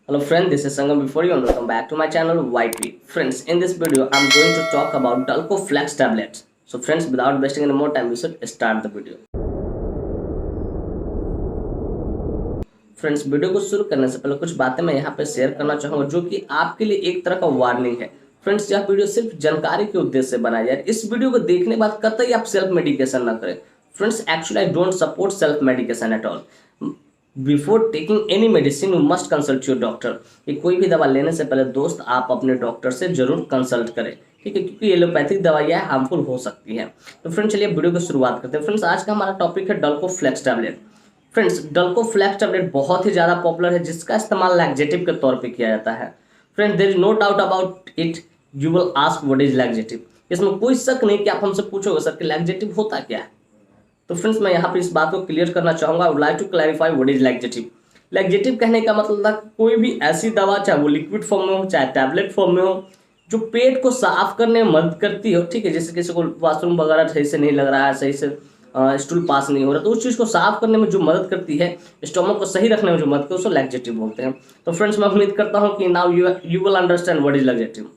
Hello friend, this is Sangam before you and welcome back to my channel YP. Friends, in this video I'm going to talk about Dulco Flex tablets. So friends, without wasting any more time, we should start the video. Friends, video को शुरू करने से पहले कुछ बातें मैं यहाँ पे शेयर करना चाहूँगा जो कि आपके लिए एक तरह का वार्निंग है। फ्रेंड्स, यह वीडियो सिर्फ जानकारी के उद्देश्य से बनाया जाए। इस वीडियो को देखने के बाद कतई आप सेल्फ मेडिकेशन ना करें। Friends, actually I don't support self medication at all. Before taking any medicine you must consult your doctor. कि कोई भी दवा लेने से पहले दोस्त आप अपने डॉक्टर से जरूर कंसल्ट करें, ठीक है, क्योंकि एलोपैथिक दवाइयाँ हार्मफुल हो सकती हैं। तो फ्रेंड्स, चलिए वीडियो की शुरुआत करते हैं। फ्रेंड्स, आज का हमारा टॉपिक है Dulcoflex tablet. Friends, Dulcoflex tablet बहुत ही ज़्यादा पॉपुलर है जिसका इस्तेमाल लैक्जेटिव के तौर पे किया जाता है। Friends, there is no doubt about it. You will ask what is laxative. इसमें कोई शक नहीं कि आप हमसे पूछोगे सर कि लैक्जेटिव होता क्या है। तो फ्रेंड्स, मैं यहाँ पे इस बात को क्लियर करना चाहूँगा। I would like to clarify what is laxative. Laxative कहने का मतलब था कोई भी ऐसी दवा, चाहे वो लिक्विड फॉर्म में हो चाहे टैबलेट फॉर्म में हो, जो पेट को साफ करने में मदद करती हो, ठीक है। जैसे किसी को वॉशरूम वगैरह सही से नहीं लग रहा है, सही से स्टूल पास नहीं हो रहा, तो उस चीज़ को साफ करने में जो मदद करती है, स्टोमक को सही रखने में जो मदद करती है, उसको लैक्जेटिव बोलते हैं। तो फ्रेंड्स, मैं उम्मीद करता हूँ कि now you will understand what is laxative,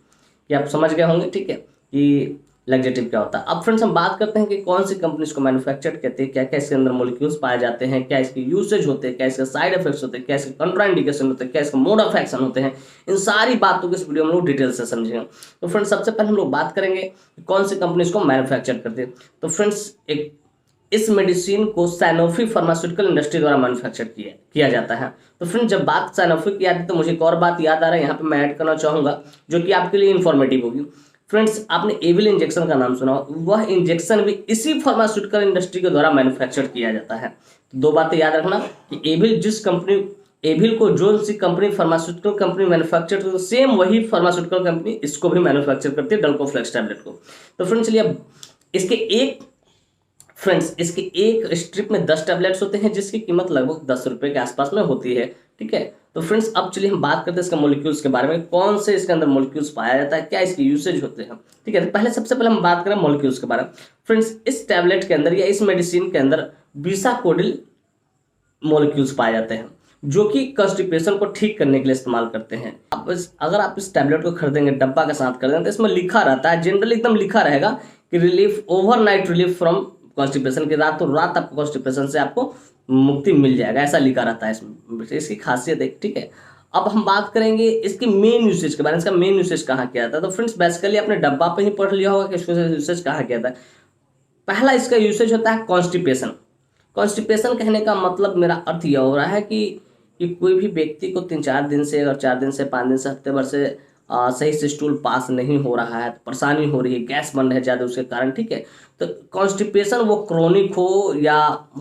कि आप समझ गए होंगे, ठीक है, कि लैक्जेटिव क्या होता है। अब फ्रेंड्स, हम बात करते हैं कि कौन सी कंपनी इसको मैन्युफैक्चर करती है, क्या क्या इसके अंदर मॉलिक्यूल्स पाए जाते हैं, क्या इसके यूसेज होते हैं, क्या इसके साइड इफेक्ट्स होते हैं, क्या इसके कंट्राइंडिकेशन होते हैं, क्या इसका मोड ऑफ एक्शन होते हैं। इन सारी बातों को इस वीडियो में हम लोग डिटेल से समझेंगे। तो फ्रेंड्स, सबसे पहले हम लोग बात करेंगे कि कौन सी कंपनी इसको मैन्युफैक्चर करती है। तो फ्रेंड्स, इस मेडिसिन को सैनोफी फार्मास्यूटिकल इंडस्ट्री द्वारा मैन्युफैक्चर किया जाता है। तो फ्रेंड्स, जब बात सैनोफी की आती है तो मुझे एक और बात याद आ रहा है, यहाँ पे मैं ऐड करना चाहूँगा जो कि आपके लिए इन्फॉर्मेटिव होगी। फ्रेंड्स, आपने एविल इंजेक्शन का नाम सुना हो, वह इंजेक्शन भी इसी फार्मास्यूटिकल इंडस्ट्री के द्वारा मैन्युफैक्चर किया जाता है। तो दो बातें याद रखना कि एविल को जो सी कंपनी फार्मास्यूटिकल कंपनी मैन्युफैक्चर करती है, सेम वही फार्मास्यूटिकल कंपनी इसको भी मैन्युफैक्चर करती है, डल्को फ्लेक्स टैबलेट को। तो फ्रेंड्स, चलिए इसके एक स्ट्रिप में 10 टैबलेट्स होते हैं जिसकी कीमत लगभग 10 रुपये के आसपास में होती है, ठीक है। तो फ्रेंड्स, अब चलिए हम बात करते हैं इसके मॉलिक्यूल्स के बारे में, कौन से इसके अंदर मॉलिक्यूल्स पाया जाता है, क्या इसके यूसेज होते हैं, ठीक है। तो सबसे पहले हम बात करें मॉलिक्यूल्स के बारे में। फ्रेंड्स, इस टैबलेट के अंदर या इस मेडिसिन के अंदर बीसाकोडिल मॉलिक्यूल्स पाए जाते हैं जो कि कॉन्स्टिपेशन को ठीक करने के लिए इस्तेमाल करते हैं। अगर आप इस टैबलेट को खरीदेंगे, डब्बा के साथ खरीदेंगे, तो इसमें लिखा रहता है, जनरली एकदम लिखा रहेगा कि relief, overnight relief from constipation, की रातों रात आपको कॉन्स्टिपेशन से आपको मुक्ति मिल जाएगा, ऐसा लिखा रहता है इसमें। इसकी खासियत है, ठीक है। अब हम बात करेंगे इसकी मेन यूसेज के बारे में। इसका मेन यूसेज कहाँ किया जाता है। तो फ्रेंड्स, बेसिकली आपने डब्बा पे ही पढ़ लिया होगा कि इसका यूसेज कहाँ किया जाता है। पहला इसका यूसेज होता है कॉन्स्टिपेशन। कॉन्स्टिपेशन कहने का मतलब, मेरा अर्थ यह हो रहा है कि कोई भी व्यक्ति को 3-4 दिन से और 4 दिन से 5 दिन से हफ्ते भर से सही से स्टूल पास नहीं हो रहा है, परेशानी हो रही है, गैस बन रहा है ज़्यादा उसके कारण, ठीक है। तो कॉन्स्टिपेशन, वो क्रोनिक हो या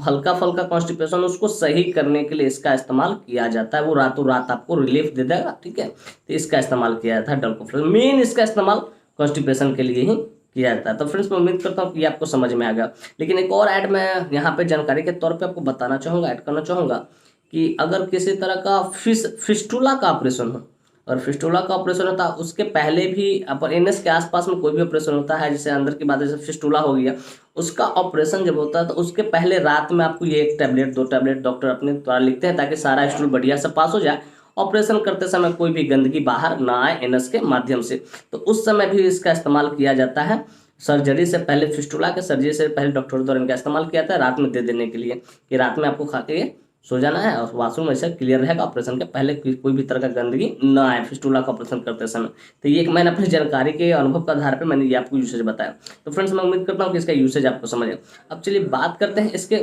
हल्का फल्का कॉन्स्टिपेशन, उसको सही करने के लिए इसका इस्तेमाल किया जाता है। वो रातों रात आपको रिलीफ दे देगा, ठीक है। तो इसका इस्तेमाल किया जाता है डल्को फ्लेक्स। मेन इसका इस्तेमाल कॉन्स्टिपेशन के लिए ही किया जाता है। तो फ्रेंड्स, मैं उम्मीद करता हूँ कि आपको समझ में आ गया। लेकिन एक और ऐड मैं यहाँ पे जानकारी के तौर पे आपको बताना चाहूँगा, ऐड करना चाहूँगा कि अगर किसी तरह का फिस्टुला का ऑपरेशन हो, और फिस्टुला का ऑपरेशन होता है उसके पहले भी, अपर एनएस के आसपास में कोई भी ऑपरेशन होता है, जैसे अंदर की बात, जैसे फिस्टुला हो गया, उसका ऑपरेशन जब होता है तो उसके पहले रात में आपको ये 1 टैबलेट 2 टैबलेट डॉक्टर अपने द्वारा लिखते हैं ताकि सारा स्टूल बढ़िया से पास हो जाए, ऑपरेशन करते समय कोई भी गंदगी बाहर ना आए एनएस के माध्यम से। तो उस समय भी इसका इस्तेमाल किया जाता है। सर्जरी से पहले, फिस्टुला के सर्जरी से पहले डॉक्टर द्वारा इनका इस्तेमाल किया जाता है रात में दे देने के लिए, कि रात में आपको खा के सो जाना है और वॉशरूम ऐसा क्लियर रहेगा, ऑपरेशन के पहले कोई भी तरह का गंदगी ना आए फिस्टुला का ऑपरेशन करते समय। तो ये एक मैंने अपनी जानकारी के अनुभव के आधार पर मैंने ये आपको यूसेज बताया। तो फ्रेंड्स, मैं उम्मीद करता हूँ कि इसका यूसेज आपको समझ आए। अब चलिए बात करते हैं इसके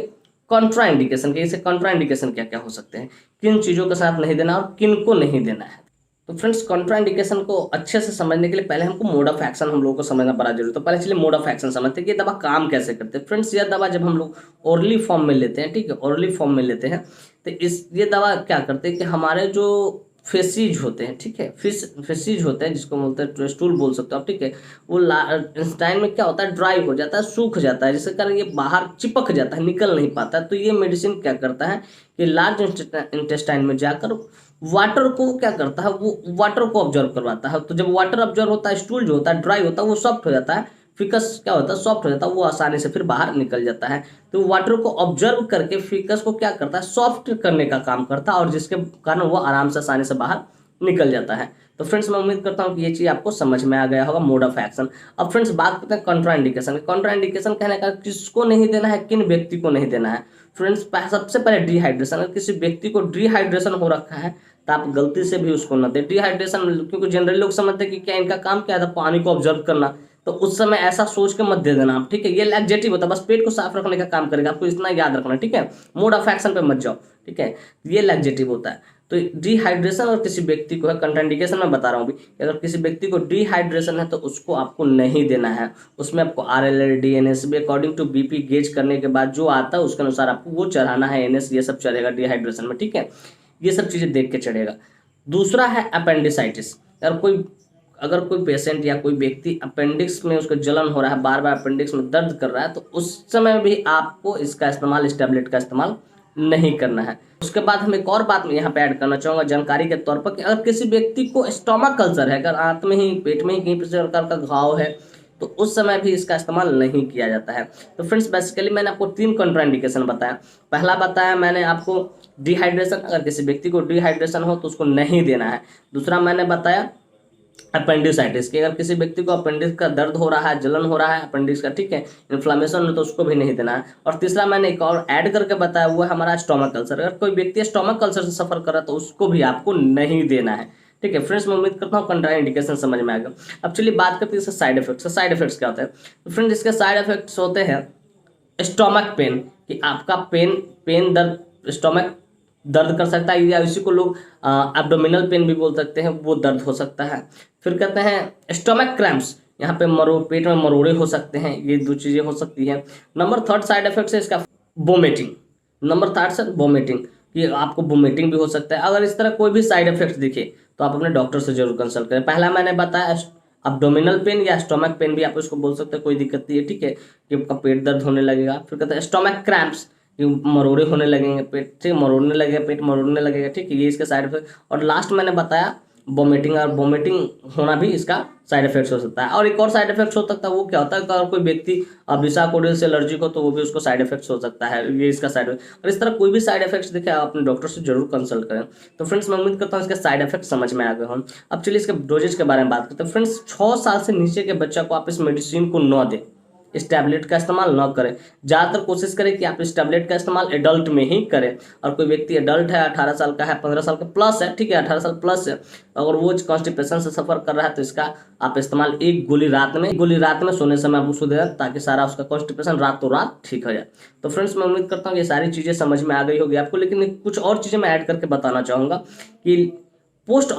कॉन्ट्रा इंडिकेशन के। इसके कॉन्ट्रा इंडिकेशन क्या क्या हो सकते हैं, किन चीज़ों के साथ नहीं देना और किन को नहीं देना है। तो फ्रेंड्स, कॉन्ट्रा इंडिकेशन को अच्छे से समझने के लिए पहले हमको मोड ऑफ एक्शन हम लोगों को समझना बड़ा जरूरी है। तो पहले चलिए मोड ऑफ एक्शन समझते हैं कि ये दवा काम कैसे करते हैं। फ्रेंड्स, यह दवा जब हम लोग ओरली फॉर्म में लेते हैं, ठीक है, ओरली फॉर्म में लेते हैं, तो ये दवा क्या करते हैं कि हमारे जो फेसीज होते हैं, ठीक है, फेसीज होते हैं जिसको बोलते हैं स्टूल बोल सकते हो आप, ठीक है, वो इंस्टाइन में क्या होता है, ड्राई हो जाता है, सूख जाता है, जिसके कारण ये बाहर चिपक जाता है, निकल नहीं पाता है। तो ये मेडिसिन क्या करता है कि लार्ज इंटेस्टाइन में जाकर वाटर को क्या करता है, वो वाटर को ऑब्जर्व करवाता है। तो जब वाटर ऑब्जर्व होता है, स्टूल जो होता है ड्राई होता है, वो सॉफ्ट हो जाता है, फिकस क्या होता है, सॉफ्ट हो जाता है, वो आसानी से फिर बाहर निकल जाता है। तो वाटर को ऑब्जर्व करके फिकस को क्या करता है, सॉफ्ट करने का काम करता है, और जिसके कारण वो आराम से आसानी से बाहर निकल जाता है। तो फ्रेंड्स मैं उम्मीद करता हूँ कि ये चीज़ आपको समझ में आ गया होगा, मोड ऑफ एक्शन। अब फ्रेंड्स बात करते हैं कॉन्ट्राइंडिकेशन। कॉन्ट्राइंडिकेशन कहने का किसको नहीं देना है, किन व्यक्ति को नहीं देना है। फ्रेंड्स सबसे पहले डिहाइड्रेशन, अगर किसी व्यक्ति को डिहाइड्रेशन हो रखा है तो आप गलती से भी उसको न दें। डिहाइड्रेशन क्योंकि जनरली लोग समझते हैं कि क्या इनका काम क्या था, पानी को ऑब्जर्व करना, तो उस समय ऐसा सोच के मत दे देना आप, ठीक है। ये लैक्जेटिव होता है, बस पेट को साफ रखने का काम करेगा, आपको इतना याद रखना, ठीक है। मोड ऑफ एक्शन पे मत जाओ, ठीक है, ये लैक्जेटिव होता है। तो डिहाइड्रेशन और किसी व्यक्ति को है, कंट्राइंडिकेशन में बता रहा हूँ भी, अगर किसी व्यक्ति को डिहाइड्रेशन है तो उसको आपको नहीं देना है। उसमें आपको RLL DNS भी अकॉर्डिंग टू BP गेज करने के बाद जो आता है उसके अनुसार आपको वो चढ़ाना है, NS ये सब चढ़ेगा डिहाइड्रेशन में, ठीक है। ये सब चीज़ें देख के चढ़ेगा। दूसरा है अपेंडिसाइटिस। अगर कोई पेशेंट या कोई व्यक्ति अपेंडिक्स में उसको जलन हो रहा है, बार बार अपेंडिक्स में दर्द कर रहा है, तो उस समय भी आपको इसका इस्तेमाल, इस टैबलेट का इस्तेमाल नहीं करना है। उसके बाद हम एक और बात मैं यहाँ पे ऐड करना चाहूँगा जानकारी के तौर पर, कि अगर किसी व्यक्ति को स्टोमक कल्सर है, अगर आंत में ही, पेट में ही कहीं किसी प्रकार का घाव है, तो उस समय भी इसका इस्तेमाल नहीं किया जाता है। तो फ्रेंड्स बेसिकली मैंने आपको 3 कॉन्ट्राइंडिकेशन बताया। पहला बताया मैंने आपको डिहाइड्रेशन, अगर किसी व्यक्ति को डिहाइड्रेशन हो तो उसको नहीं देना है। दूसरा मैंने बताया अपेंडिसाइटिस की, अगर किसी व्यक्ति को अपेंडिक्स का दर्द हो रहा है, जलन हो रहा है अपेंडिक्स का, ठीक है, इन्फ्लामेशन हो, तो उसको भी नहीं देना है। और तीसरा मैंने एक और ऐड करके बताया, वो है हमारा स्टोमक कल्सर। अगर कोई व्यक्ति स्टोमक कल्सर से सफर कर रहा है तो उसको भी आपको नहीं देना है, ठीक है। फ्रेंड्स मैं उम्मीद करता हूँ कंट्राइंडिकेशन समझ में आ गया। अब चलिए बात करते हैं इसके साइड इफेक्ट्स। साइड इफेक्ट्स क्या होता है, तो फ्रेंड्स इसके साइड इफेक्ट्स होते हैं स्टोमक पेन, कि आपका पेन दर्द, स्टोमक दर्द कर सकता है, या इसी को लोग एब्डोमिनल पेन भी बोल सकते हैं, वो दर्द हो सकता है। फिर कहते हैं स्टोमक क्रैम्प्स, यहाँ पे पेट में मरोड़े हो सकते हैं, ये 2 चीज़ें हो सकती हैं। नंबर 3 साइड इफेक्ट है इसका वोमिटिंग। नंबर 3 से वोमिटिंग, कि आपको वोमिटिंग भी हो सकता है। अगर इस तरह कोई भी साइड इफेक्ट दिखे तो आप अपने डॉक्टर से जरूर कंसल्ट करें। पहला मैंने बताया अब्डोमिनल पेन या स्टोमक पेन भी आप इसको बोल सकते हैं, कोई दिक्कत नहीं है, ठीक है, कि आपका पेट दर्द होने लगेगा। फिर कहते हैं स्टोमक क्रैम्प्स, कि मरोड़े होने लगेंगे पेट, ठीक, मरोड़ने लगेगा पेट, मरोड़ने लगेगा, ठीक है, ये इसका साइड इफेक्ट। और लास्ट मैंने बताया वोमिटिंग, और वोमिटिंग होना भी इसका साइड इफेक्ट्स हो सकता है। और एक और साइड इफेक्ट्स हो सकता है, वो क्या होता है, अगर कोई व्यक्ति बिसाकोडिल से एलर्जिक हो तो वो भी उसको साइड इफेक्ट्स हो सकता है, ये इसका साइड इफेक्ट। और इस तरह कोई भी साइड इफेक्ट्स दिखे आप अपने डॉक्टर से जरूर कंसल्ट करें। तो फ्रेंड्स मैं उम्मीद करता हूँ इसके साइड इफेक्ट समझ में आ गए हों। अब चलिए इसके डोजेज के बारे में बात करते हैं। फ्रेंड्स 6 साल से नीचे के बच्चा को आप इस मेडिसिन को न दें, इस टैबलेट का इस्तेमाल न करें। ज़्यादातर कोशिश करें कि आप इस टैबलेट का इस्तेमाल एडल्ट में ही करें। और कोई व्यक्ति एडल्ट है, 18 साल का है, 15 साल का प्लस है, ठीक है, 18 साल प्लस है, अगर वो कॉन्स्टिपेशन से सफर कर रहा है तो इसका आप इस्तेमाल एक गोली रात में सोने समय आप उसको दे दें, ताकि सारा उसका कॉन्स्टिपेशन रातों रात ठीक हो जाए। तो फ्रेंड्स मैं उम्मीद करता हूँ ये सारी चीज़ें समझ में आ गई होगी आपको, लेकिन कुछ और चीज़ें मैं ऐड करके बताना चाहूँगा कि पोस्ट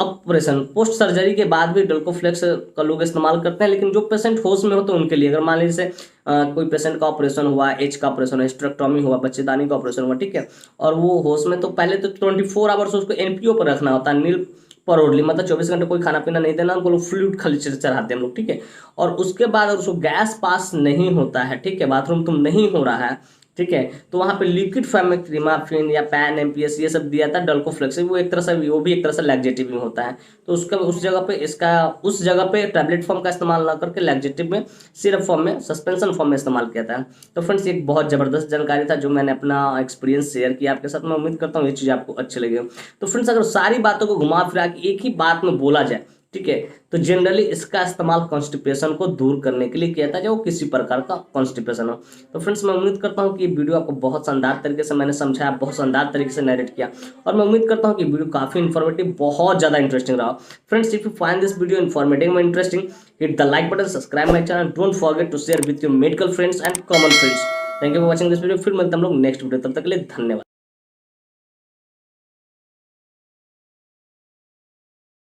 सर्जरी के बाद भी डल्कोफ्लेक्स का लोग इस्तेमाल करते हैं, लेकिन जो पेशेंट होश में हो तो उनके लिए। अगर मान लीजिए कोई पेशेंट का ऑपरेशन हुआ, एच का ऑपरेशन, हिस्टेरेक्टोमी हुआ, बच्चेदानी का ऑपरेशन हुआ, ठीक है, और वो होश में, तो पहले तो 24 आवर्स उसको NPO पर रखना होता है, नील परोडली, मतलब 24 घंटे कोई खाना पीना नहीं देना, उनको लोग फ्लूइड खाली चढ़ाते हैं हम लोग, ठीक है। और उसके बाद उसको गैस पास नहीं होता है, ठीक है, बाथरूम तुम नहीं हो रहा है, ठीक है, तो वहाँ पे लिक्विड फॉर्म में क्रीमाफिन या पैन MPS ये सब दिया था डल्कोफ्लेक्स, वो एक तरह से, वो भी एक तरह से लैक्जेटिव में होता है। तो उसका उस जगह पे टैबलेट फॉर्म का इस्तेमाल ना करके लैक्जेटिव में, सिरप फॉर्म में, सस्पेंशन फॉर्म में इस्तेमाल किया था। तो फ्रेंड्स एक बहुत ज़बरदस्त जानकारी था जो मैंने अपना एक्सपीरियंस शेयर किया आपके साथ। मैं उम्मीद करता हूँ ये चीज़ आपको अच्छी लगी। तो फ्रेंड्स अगर सारी बातों को घुमा फिरा के एक ही बात में बोला जाए, ठीक है, तो जनरली इसका इस्तेमाल कॉन्स्टिपेशन को दूर करने के लिए किया था, जो किसी प्रकार का कॉन्स्टिपेशन हो। तो फ्रेंड्स मैं उम्मीद करता हूँ कि ये वीडियो आपको बहुत शानदार तरीके से मैंने समझाया, बहुत शानदार तरीके से नरेट किया, और मैं उम्मीद करता हूँ कि वीडियो काफी इन्फॉर्मेटिव, बहुत ज़्यादा इंटरेस्टिंग रहा। Friends if you find this video informative and interesting, hit the like button, subscribe my channel, don't forget to share with your medical friends and common friends. Thank you for watching this video. फिर मिलते हैं हम लोग next video, तब तक के लिए धन्यवाद।